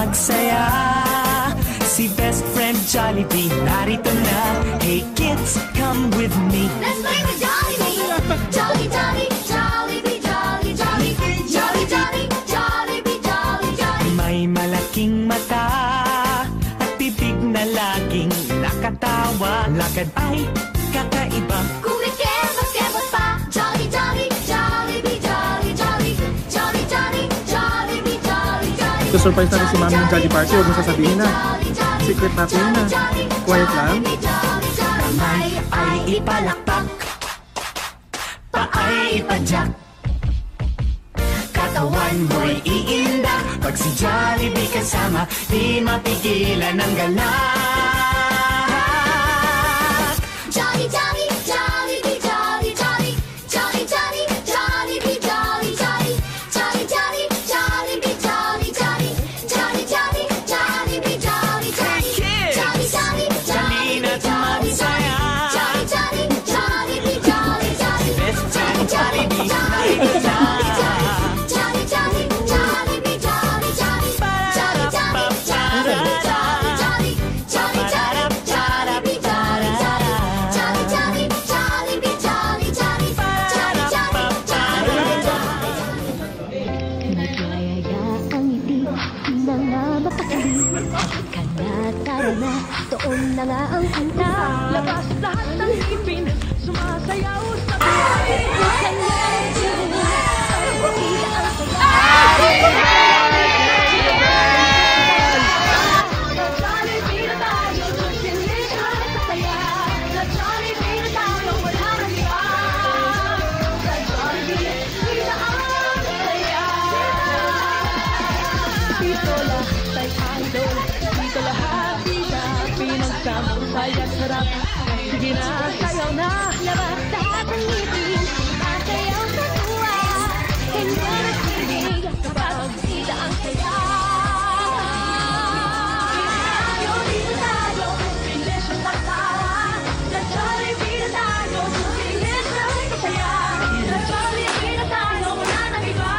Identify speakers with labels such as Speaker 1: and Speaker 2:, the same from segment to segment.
Speaker 1: magsaya. Si best friend Jollibee narito na. Hey kids, come with me.
Speaker 2: Let's play with Jollibee. Jolly, jolly, Jollibee, jolly, jolly. Jolly, jolly, Jollibee, jolly, jolly.
Speaker 1: May malaking mata at bibig na laging nakatawa. Lakad ay kakaiba.
Speaker 2: Kumikebot-kebot pa. Jolly, jolly, Jollibee, jolly, jolly. Jolly, jolly, Jollibee, jolly, jolly.
Speaker 3: Susurprise natin si Mami ng Jolly Party. Huwag mo sasabihin na. Secret natin na. Quiet lang.
Speaker 1: Kamay ay ipalakpak, paay ipadyak, katawan mo'y iinda. Pag si Jollibee kasama, di mapigilan ang galak.
Speaker 2: Jolly, jolly, Jollibee, jolly, jolly. Jolly, jolly, Jollibee, jolly, jolly. Jolly, jolly, Jollibee, jolly, jolly. Jolly, jolly, Jollibee, jolly, jolly. Jolly, jolly,
Speaker 1: Halina't magsaya.
Speaker 2: Jolly, jolly, Jollibee, jolly, jolly.
Speaker 1: Best friend Jollibee narito na.
Speaker 2: Jolly, jolly, Jollibee, jolly, jolly. Jolly, jolly, Jollibee, jolly, jolly. Jolly, jolly, Jollibee, jolly, jolly. Jolly, jolly, Jollibee, jolly, jolly. Jolly, jolly, Jollibee, jolly.
Speaker 4: Naglayaya ang ngiti na nga mapakali. Ka na, tara na, doon na nga ang kanta.
Speaker 5: Labas lahat ng ipin, sumasayaw sa buhay. Jollibee na tayo, sinilis na sa saya. Sa Jollibee na tayo, wala nang iba. Sa Jollibee, kita ang saya. Dito lahat ay idol, dito lahat kita pinagsama. Saya sarap, sige na, sayaw na.
Speaker 4: Labas lahat ang ngiti, sumasayaw sa tuwa. Hindi nagsilig kapag kita ang saya.
Speaker 5: Dito tayo, sinilis na tawa. Sa Jollibee na tayo, sinilis na saya. Sa Jollibee na tayo, wala nang iba.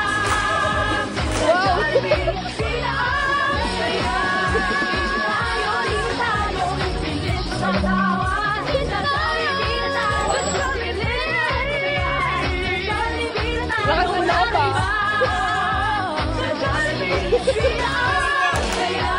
Speaker 5: Sa Jollibee, kita ang saya. Dito tayo, sinilis na tawa. Sa Jollibee na tayo, sinilis na saya. Sa Jollibee na tayo, wala nang iba. Sa Jollibee, kita ang saya.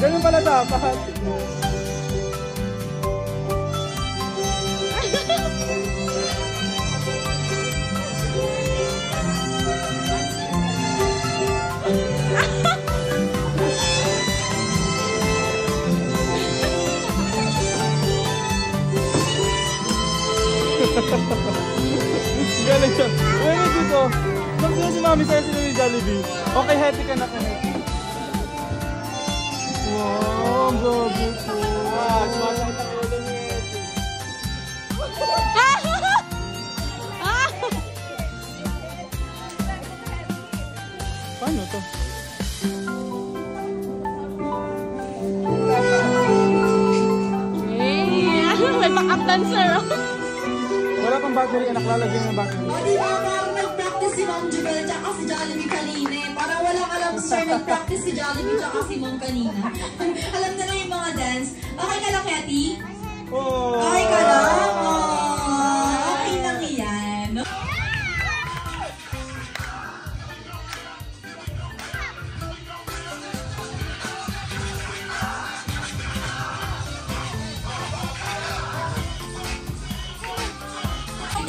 Speaker 3: Ganun pala dapat. Galing siya. Uy, dito. Saan sila si Mami sa'yo sila ni Jollibee? Okay, hati ka na ka. Wow, ang gabi po. Sumasakit ang ulo ni Hetty. Paano to?
Speaker 6: May backup dancer.
Speaker 3: Wala pang battery, anak, lalagyan ng battery.
Speaker 7: O di ba, parang nag-practice si Ma'am Jubel tsaka si Jollibee kanina eh. Para walang alam sir, nag-practice si Jollibee tsaka si Ma'am kanina. Alam na lang yung mga dance. Okay ka lang, Hetty?
Speaker 3: Oh!
Speaker 7: Okay ka lang? Oh, okay lang yan.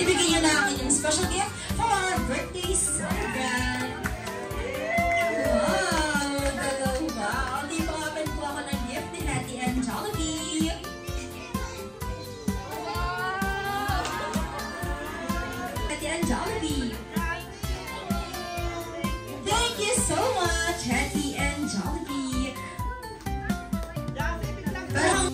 Speaker 7: Ibigay nyo na akin yung special gift from our birthday celebrant. Wow! Dalawa! Di ba open po ako ng gift ni Hetty and Jollibee? Hetty and Jollibee! Thank you so much, Hetty and Jollibee! Pero